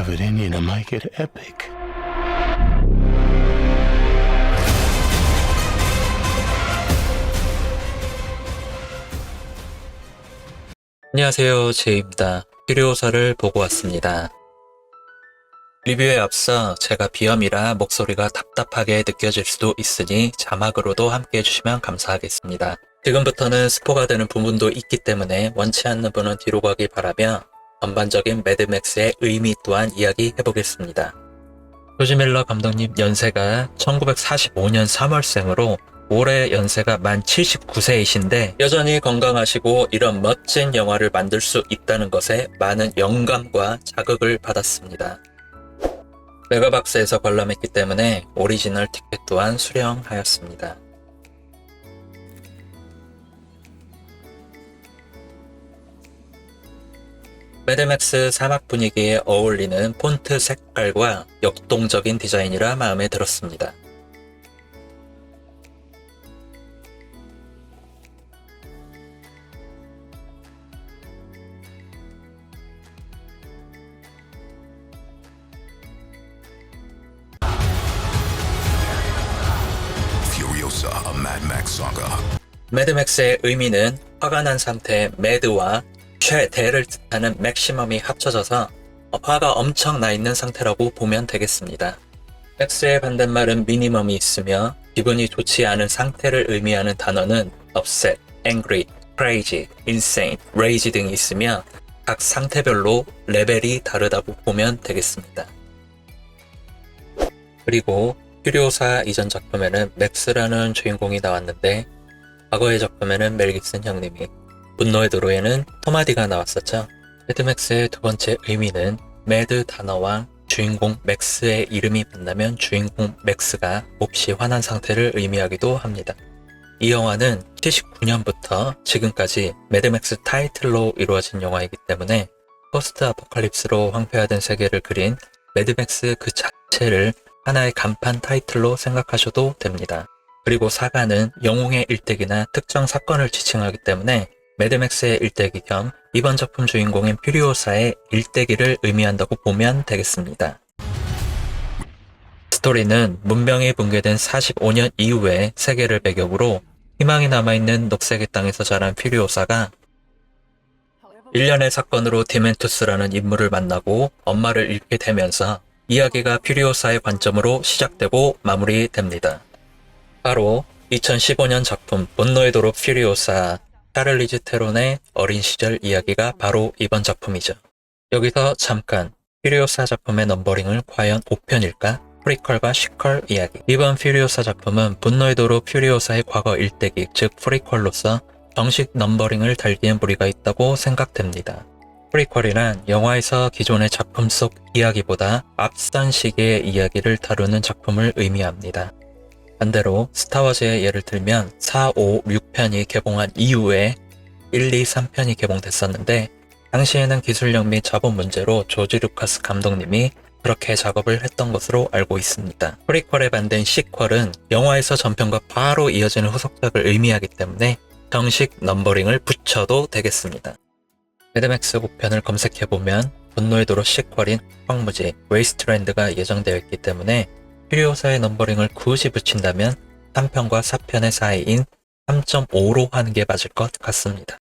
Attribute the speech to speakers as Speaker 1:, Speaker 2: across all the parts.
Speaker 1: have it in you to make it epic.
Speaker 2: 안녕하세요, 제이입니다. 퓨리오사를 보고 왔습니다. 리뷰에 앞서 제가 비염이라 목소리가 답답하게 느껴질 수도 있으니 자막으로도 함께 해주시면 감사하겠습니다. 지금부터는 스포가 되는 부분도 있기 때문에 원치 않는 분은 뒤로 가기 바라며 전반적인 매드맥스의 의미 또한 이야기해보겠습니다. 조지 밀러 감독님 연세가 1945년 3월생으로 올해 연세가 만 79세이신데 여전히 건강하시고 이런 멋진 영화를 만들 수 있다는 것에 많은 영감과 자극을 받았습니다. 메가박스에서 관람했기 때문에 오리지널 티켓 또한 수령하였습니다. 매드맥스 사막 분위기에 어울리는 폰트 색깔과 역동적인 디자인이라 마음에 들었습니다.
Speaker 3: Furiosa, a Mad Max saga.
Speaker 2: 매드맥스의 의미는 화가 난 상태의 매드와 최대를 뜻하는 맥시멈이 합쳐져서 화가 엄청 나 있는 상태라고 보면 되겠습니다. 맥스의 반대말은 미니멈이 있으며 기분이 좋지 않은 상태를 의미하는 단어는 upset, angry, crazy, insane, rage 등이 있으며 각 상태별로 레벨이 다르다고 보면 되겠습니다. 그리고 퓨리오사 이전 작품에는 맥스라는 주인공이 나왔는데 과거의 작품에는 멜 깁슨 형님이, 분노의 도로에는 톰 하디가 나왔었죠. 매드맥스의 두 번째 의미는 매드 단어와 주인공 맥스의 이름이 만나면 주인공 맥스가 몹시 화난 상태를 의미하기도 합니다. 이 영화는 79년부터 지금까지 매드맥스 타이틀로 이루어진 영화이기 때문에 포스트 아포칼립스로 황폐화된 세계를 그린 매드맥스 그 자체를 하나의 간판 타이틀로 생각하셔도 됩니다. 그리고 사가는 영웅의 일대기나 특정 사건을 지칭하기 때문에 매드맥스의 일대기 겸 이번 작품 주인공인 퓨리오사의 일대기를 의미한다고 보면 되겠습니다. 스토리는 문명이 붕괴된 45년 이후의 세계를 배경으로 희망이 남아있는 녹색의 땅에서 자란 퓨리오사가 일련의 사건으로 디멘투스라는 인물을 만나고 엄마를 잃게 되면서 이야기가 퓨리오사의 관점으로 시작되고 마무리됩니다. 바로 2015년 작품 분노의 도로 퓨리오사, 샤를리즈 테론의 어린 시절 이야기가 바로 이번 작품이죠. 여기서 잠깐 퓨리오사 작품의 넘버링을 과연 5편일까? 프리퀄과 시퀄 이야기. 이번 퓨리오사 작품은 분노의 도로 퓨리오사의 과거 일대기, 즉 프리퀄로서 정식 넘버링을 달기엔 무리가 있다고 생각됩니다. 프리퀄이란 영화에서 기존의 작품 속 이야기보다 앞선 시기의 이야기를 다루는 작품을 의미합니다. 반대로 스타워즈의 예를 들면 4, 5, 6편이 개봉한 이후에 1, 2, 3편이 개봉됐었는데 당시에는 기술력 및 자본 문제로 조지 루카스 감독님이 그렇게 작업을 했던 것으로 알고 있습니다. 프리퀄에 반대인 시퀄은 영화에서 전편과 바로 이어지는 후속작을 의미하기 때문에 정식 넘버링을 붙여도 되겠습니다. 매드맥스 5편을 검색해보면 분노의 도로 시퀄인 황무지, 웨이스트랜드가 예정되어 있기 때문에 퓨리오사의 넘버링을 굳이 붙인다면 3편과 4편의 사이인 3.5로 하는 게 맞을 것 같습니다.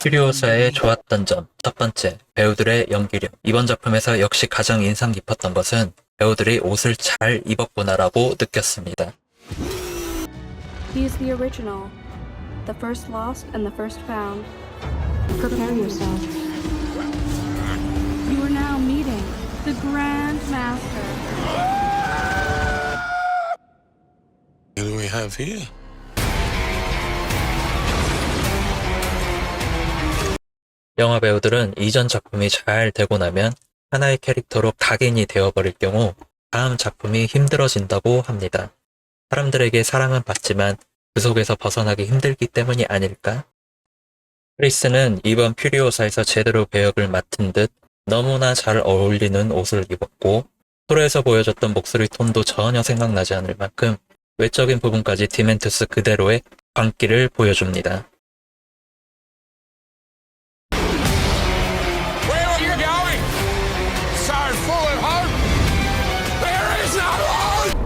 Speaker 2: 퓨리오사의 좋았던 점, 첫 번째, 배우들의 연기력. 이번 작품에서 역시 가장 인상 깊었던 것은 배우들이 옷을 잘 입었구나라고 느꼈습니다.
Speaker 4: He is the original, the first lost and the first found. Prepare yourself. You are now meeting the Grand Master.
Speaker 1: What do we have here?
Speaker 2: 영화 배우들은 이전 작품이 잘 되고 나면 하나의 캐릭터로 각인이 되어버릴 경우 다음 작품이 힘들어진다고 합니다. 사람들에게 사랑은 받지만 그 속에서 벗어나기 힘들기 때문이 아닐까? 크리스는 이번 퓨리오사에서 제대로 배역을 맡은 듯 너무나 잘 어울리는 옷을 입었고 프로에서 보여줬던 목소리 톤도 전혀 생각나지 않을 만큼 외적인 부분까지 디멘투스 그대로의 광기를 보여줍니다.
Speaker 3: Where are you going? So full of hope. There is no hope.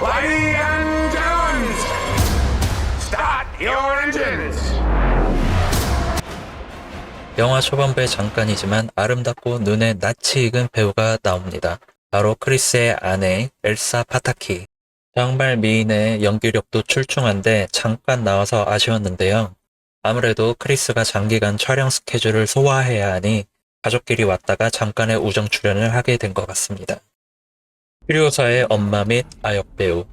Speaker 3: Ladies and gentlemen, start your engines.
Speaker 2: 영화 초반부에 잠깐이지만 아름답고 눈에 낯이 익은 배우가 나옵니다. 바로 크리스의 아내 엘사 파타키. 정말 미인의 연기력도 출중한데 잠깐 나와서 아쉬웠는데요. 아무래도 크리스가 장기간 촬영 스케줄을 소화해야 하니 가족끼리 왔다가 잠깐의 우정 출연을 하게 된 것 같습니다. 퓨리오사의 엄마 및 아역 배우.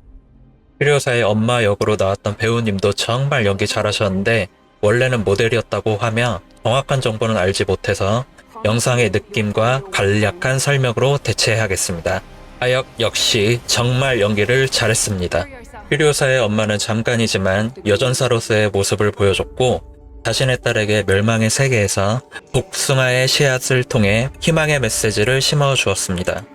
Speaker 2: 퓨리오사의 엄마 역으로 나왔던 배우님도 정말 연기 잘하셨는데 원래는 모델이었다고 하며 정확한 정보는 알지 못해서 영상의 느낌과 간략한 설명으로 대체하겠습니다. 아역 역시 정말 연기를 잘했습니다. 퓨리오사의 엄마는 잠깐이지만 여전사로서의 모습을 보여줬고 자신의 딸에게 멸망의 세계에서 복숭아의 씨앗을 통해 희망의 메시지를 심어주었습니다.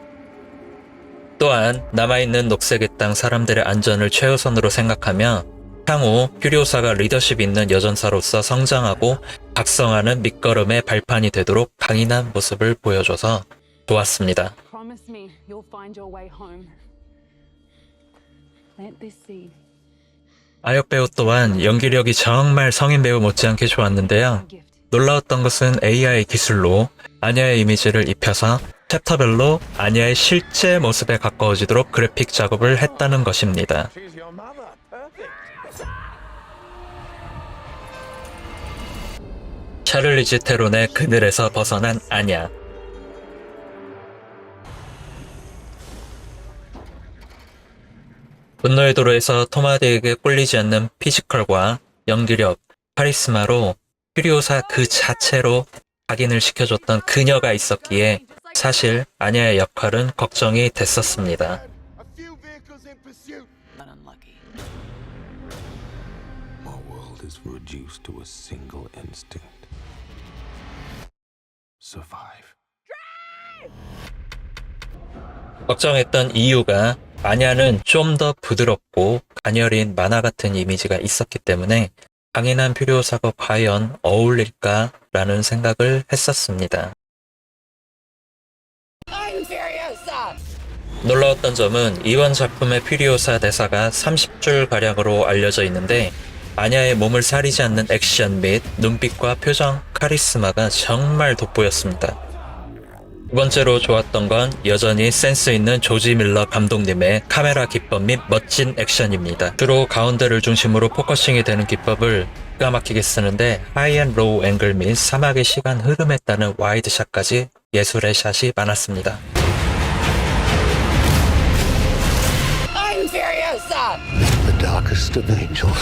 Speaker 2: 또한 남아있는 녹색의 땅 사람들의 안전을 최우선으로 생각하며 향후 퓨리오사가 리더십 있는 여전사로서 성장하고 각성하는 밑거름의 발판이 되도록 강인한 모습을 보여줘서 좋았습니다.
Speaker 5: Promise me you'll find your way home. Plant this seed.
Speaker 2: 아역 배우 또한 연기력이 정말 성인 배우 못지않게 좋았는데요. 놀라웠던 것은 AI 기술로 아냐의 이미지를 입혀서 챕터별로 아냐의 실제 모습에 가까워지도록 그래픽 작업을 했다는 것입니다.
Speaker 1: She's your mother. Perfect.
Speaker 2: 샤를리즈 테론의 그늘에서 벗어난 아냐. 분노의 도로에서 토마디에게 꼴리지 않는 피지컬과 연기력, 카리스마로 퓨리오사 그 자체로 각인을 시켜줬던 그녀가 있었기에 사실 아냐의 역할은 걱정이 됐었습니다.
Speaker 3: A few vehicles in pursuit.
Speaker 5: Unlucky.
Speaker 1: My world is reduced to a single instinct. Survive.
Speaker 2: 걱정했던 이유가 아냐는 좀 더 부드럽고 가녀린 만화 같은 이미지가 있었기 때문에 강인한 퓨리오사가 과연 어울릴까라는 생각을 했었습니다. 놀라웠던 점은 이번 작품의 퓨리오사 대사가 30줄가량으로 알려져 있는데 아냐의 몸을 사리지 않는 액션 및 눈빛과 표정, 카리스마가 정말 돋보였습니다. 두 번째로 좋았던 건 여전히 센스 있는 조지 밀러 감독님의 카메라 기법 및 멋진 액션입니다. 주로 가운데를 중심으로 포커싱이 되는 기법을 기가 막히게 쓰는데 하이 앤 로우 앵글 및 사막의 시간 흐름에 따른 와이드샷까지 예술의 샷이 많았습니다.
Speaker 1: The darkest of angels.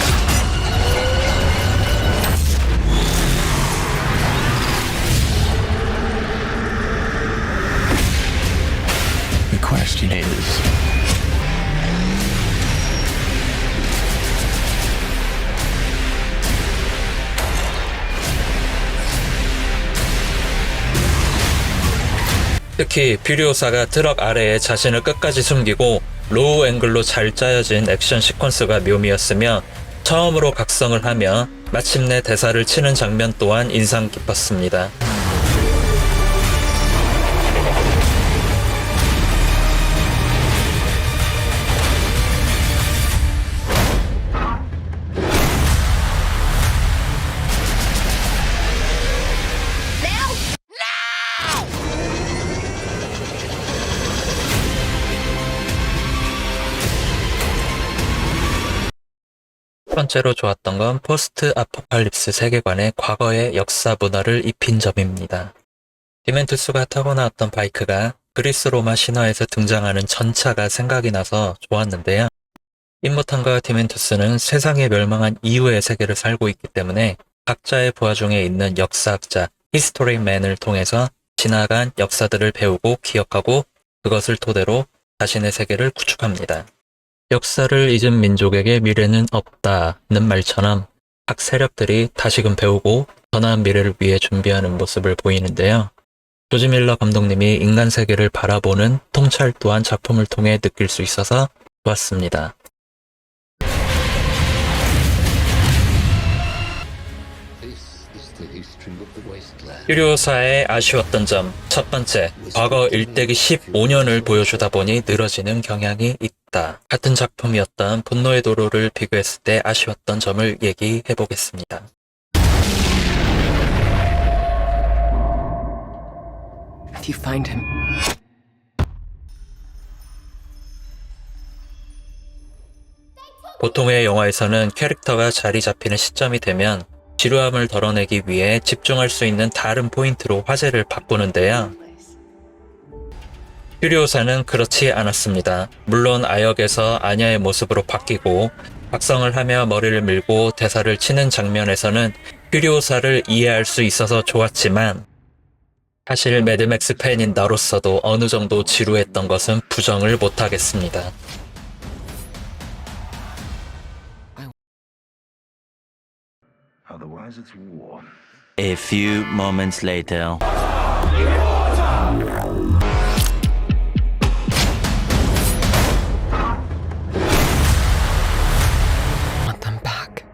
Speaker 1: The question is,
Speaker 2: 특히 퓨리오사가 트럭 아래에 자신을 끝까지 숨기고 로우 앵글로 잘 짜여진 액션 시퀀스가 묘미였으며 처음으로 각성을 하며 마침내 대사를 치는 장면 또한 인상 깊었습니다. 첫 번째로 좋았던 건 포스트 아포칼립스 세계관의 과거의 역사 문화를 입힌 점입니다. 디멘투스가 타고 나왔던 바이크가 그리스 로마 신화에서 등장하는 전차가 생각이 나서 좋았는데요. 임모탄과 디멘투스는 세상이 멸망한 이후의 세계를 살고 있기 때문에 각자의 부하 중에 있는 역사학자 히스토리맨을 통해서 지나간 역사들을 배우고 기억하고 그것을 토대로 자신의 세계를 구축합니다. 역사를 잊은 민족에게 미래는 없다는 말처럼 각 세력들이 다시금 배우고 더 나은 미래를 위해 준비하는 모습을 보이는데요. 조지 밀러 감독님이 인간 세계를 바라보는 통찰 또한 작품을 통해 느낄 수 있어서 좋았습니다. 퓨리오사의 아쉬웠던 점, 첫 번째, 과거 일대기 15년을 보여주다 보니 늘어지는 경향이 있다. 같은 작품이었던 분노의 도로를 비교했을 때 아쉬웠던 점을 얘기해 보겠습니다.
Speaker 6: If you find him,
Speaker 2: 보통의 영화에서는 캐릭터가 자리 잡히는 시점이 되면 지루함을 덜어내기 위해 집중할 수 있는 다른 포인트로 화제를 바꾸는데요. 퓨리오사는 그렇지 않았습니다. 물론 아역에서 아냐의 모습으로 바뀌고 각성을 하며 머리를 밀고 대사를 치는 장면에서는 퓨리오사를 이해할 수 있어서 좋았지만 사실 매드맥스 팬인 나로서도 어느 정도 지루했던 것은 부정을 못하겠습니다.
Speaker 7: Otherwise, it's war.
Speaker 8: A few moments later.
Speaker 6: want them back.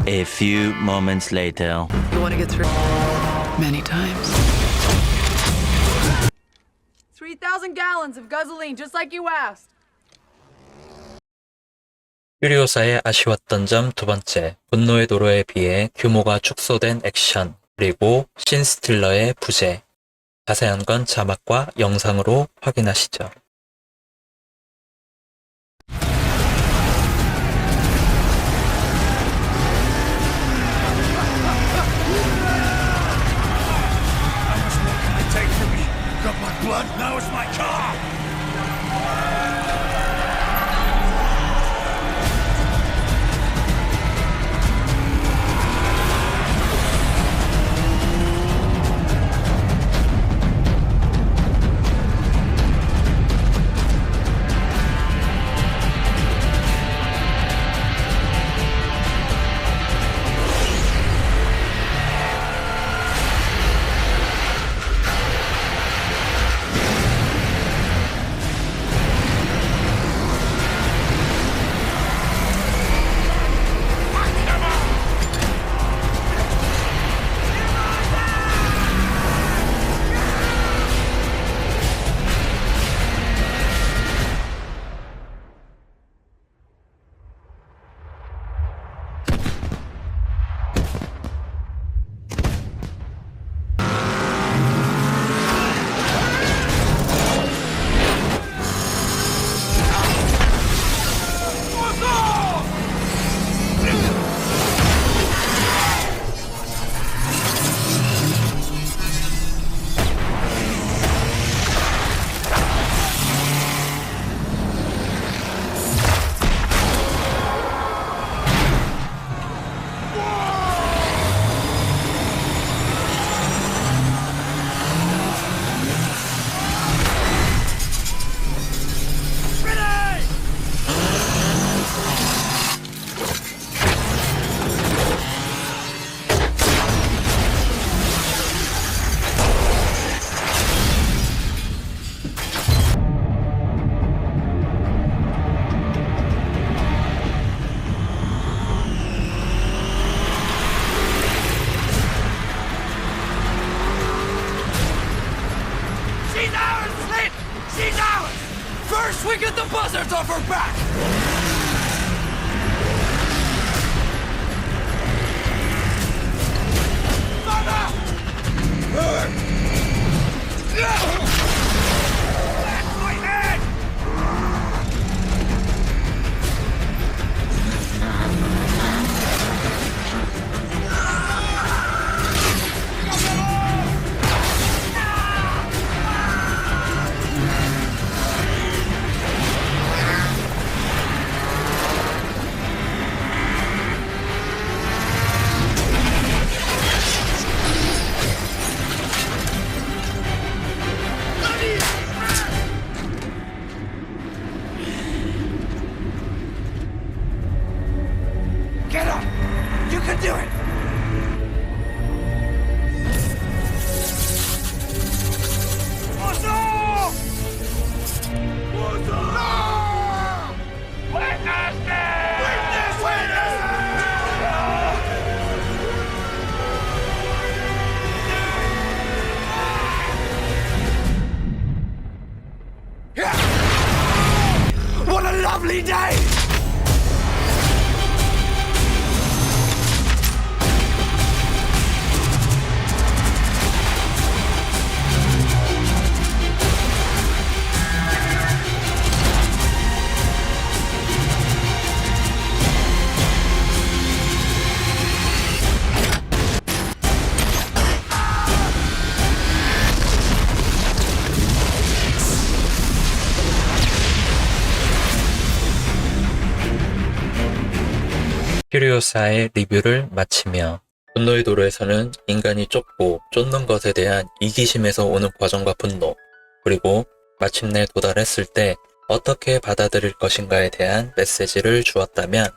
Speaker 8: A few moments later.
Speaker 6: You want to get through many times.
Speaker 5: 3,000 gallons of gasoline, just like you asked.
Speaker 2: 퓨리오사의 아쉬웠던 점 두 번째, 분노의 도로에 비해 규모가 축소된 액션, 그리고 신 스틸러의 부재. 자세한 건 자막과 영상으로 확인하시죠.
Speaker 3: Take from me. Got my blood, now it's my car! First, we get the buzzards off her back! That's my head! You can do it! What's up? What's up? No! Witness this! Witness! Witness! What a lovely day!
Speaker 2: 퓨리오사의 리뷰를 마치며 분노의 도로에서는 인간이 쫓고 쫓는 것에 대한 이기심에서 오는 과정과 분노, 그리고 마침내 도달했을 때 어떻게 받아들일 것인가에 대한 메시지를 주었다면,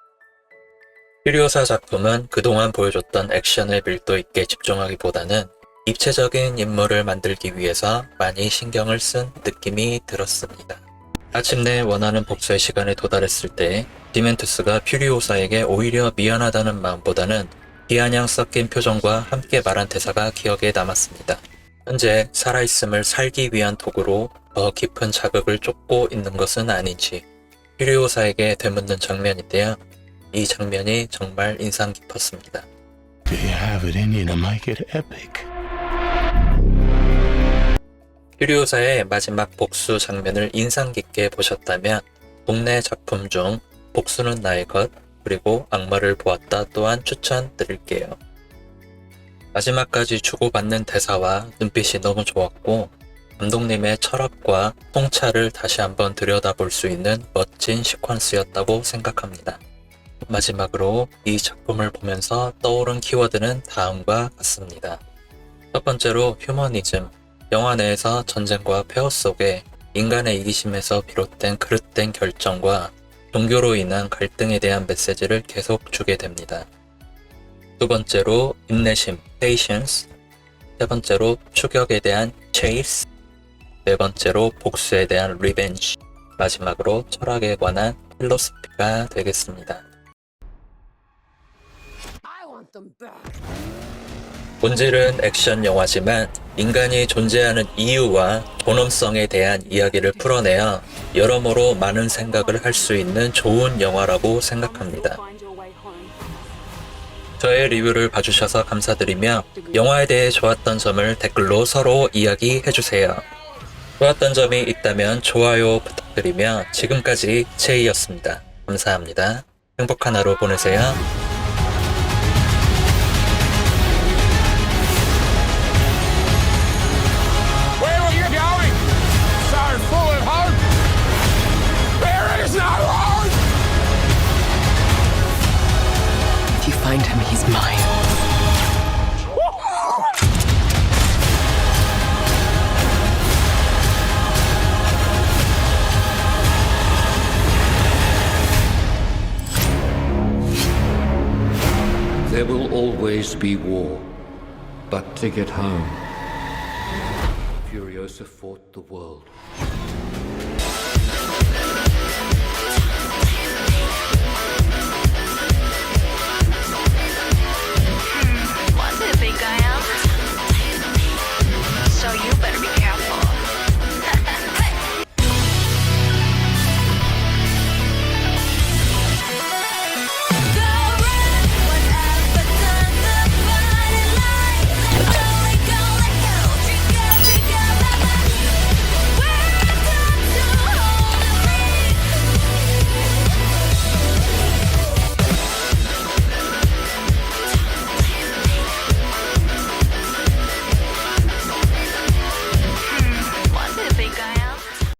Speaker 2: 퓨리오사 작품은 그동안 보여줬던 액션에 밀도 있게 집중하기보다는 입체적인 인물을 만들기 위해서 많이 신경을 쓴 느낌이 들었습니다. 마침내 원하는 복수의 시간에 도달했을 때 디멘투스가 퓨리오사에게 오히려 미안하다는 마음보다는 비아냥 섞인 표정과 함께 말한 대사가 기억에 남았습니다. 현재 살아있음을 살기 위한 도구로 더 깊은 자극을 쫓고 있는 것은 아닌지 퓨리오사에게 되묻는 장면인데요. 이 장면이 정말 인상 깊었습니다.
Speaker 1: Do you have it in you to make it epic?
Speaker 2: 퓨리오사의 마지막 복수 장면을 인상 깊게 보셨다면 국내 작품 중 복수는 나의 것, 그리고 악마를 보았다 또한 추천드릴게요. 마지막까지 주고받는 대사와 눈빛이 너무 좋았고 감독님의 철학과 통찰을 다시 한번 들여다볼 수 있는 멋진 시퀀스였다고 생각합니다. 마지막으로 이 작품을 보면서 떠오른 키워드는 다음과 같습니다. 첫 번째로 휴머니즘. 영화 내에서 전쟁과 폐허 속에 인간의 이기심에서 비롯된 그릇된 결정과 종교로 인한 갈등에 대한 메시지를 계속 주게 됩니다. 두 번째로 인내심, patience. 세 번째로 추격에 대한 chase. 네 번째로 복수에 대한 revenge. 마지막으로 철학에 관한 필로소피가 되겠습니다. 본질은 액션 영화지만 인간이 존재하는 이유와 존엄성에 대한 이야기를 풀어내어 여러모로 많은 생각을 할 수 있는 좋은 영화라고 생각합니다. 저의 리뷰를 봐주셔서 감사드리며 영화에 대해 좋았던 점을 댓글로 서로 이야기해주세요. 좋았던 점이 있다면 좋아요 부탁드리며 지금까지 제이였습니다. 감사합니다. 행복한 하루 보내세요.
Speaker 3: Where are you going? So full of hope. There is no hope.
Speaker 6: If you find him, he's mine.
Speaker 7: There will always be war, but to get home, Furiosa fought the world.